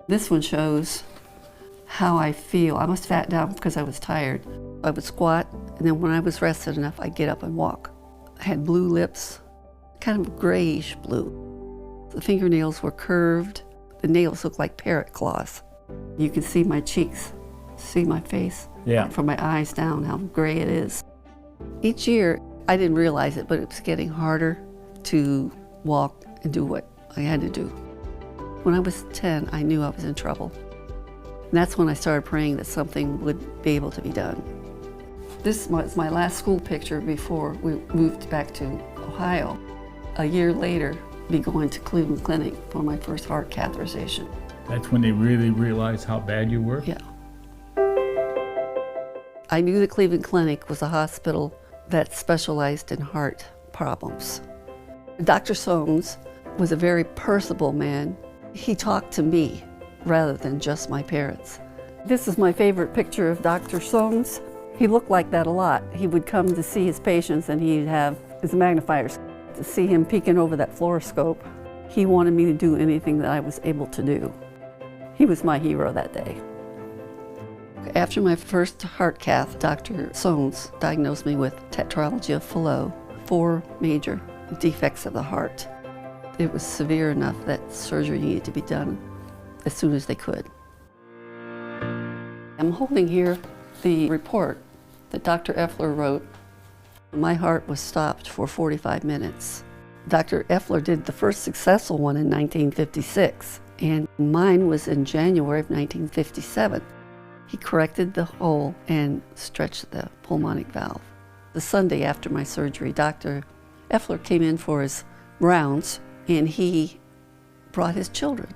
This one shows how I feel. I must fat down because I was tired. I would squat, and then when I was rested enough, I'd get up and walk. I had blue lips, kind of grayish blue. The fingernails were curved. The nails looked like parrot claws. You can see my cheeks, see my face. Yeah. From my eyes down, how gray it is. Each year, I didn't realize it, but it was getting harder to walk and do what I had to do. When I was 10, I knew I was in trouble. And that's when I started praying that something would be able to be done. This was my last school picture before we moved back to Ohio. A year later, I'd be going to Cleveland Clinic for my first heart catheterization. That's when they really realized how bad you were? Yeah. I knew the Cleveland Clinic was a hospital that specialized in heart problems. Dr. Sohn was a very personable man. He talked to me rather than just my parents. This is my favorite picture of Dr. Sohn. He looked like that a lot. He would come to see his patients and he'd have his magnifiers. To see him peeking over that fluoroscope, he wanted me to do anything that I was able to do. He was my hero that day. After my first heart cath, Dr. Sohn diagnosed me with tetralogy of Fallot, 4 major defects of the heart. It was severe enough that surgery needed to be done as soon as they could. I'm holding here the report that Dr. Effler wrote. My heart was stopped for 45 minutes. Dr. Effler did the first successful one in 1956, and mine was in January of 1957. He corrected the hole and stretched the pulmonic valve. The Sunday after my surgery, Dr. Effler came in for his rounds, and he brought his children.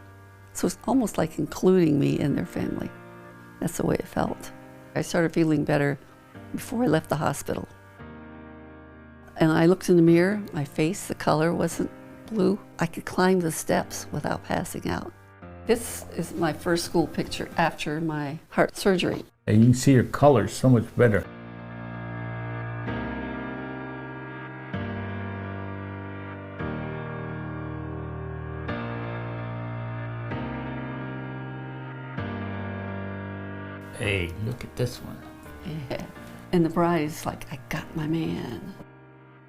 So it's almost like including me in their family. That's the way it felt. I started feeling better before I left the hospital. And I looked in the mirror, my face, the color wasn't blue. I could climb the steps without passing out. This is my first school picture after my heart surgery. And you can see your colors so much better. Hey, look at this one. Yeah. And the bride is like, I got my man.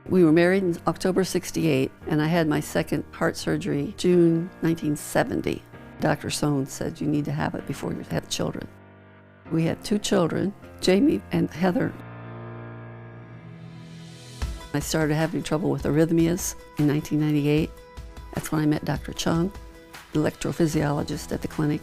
We were married in October '68, and I had my second heart surgery June 1970. Dr. Sohn said, you need to have it before you have children. We had 2 children, Jamie and Heather. I started having trouble with arrhythmias in 1998. That's when I met Dr. Chung, the electrophysiologist at the clinic.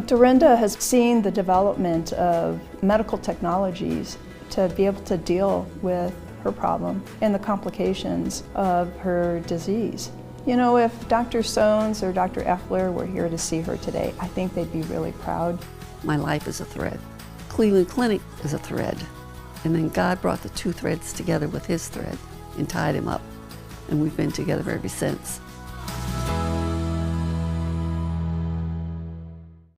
Dorinda has seen the development of medical technologies to be able to deal with her problem and the complications of her disease. You know, if Dr. Sohn or Dr. Effler were here to see her today, I think they'd be really proud. My life is a thread. Cleveland Clinic is a thread. And then God brought the 2 threads together with his thread and tied him up. And we've been together ever since.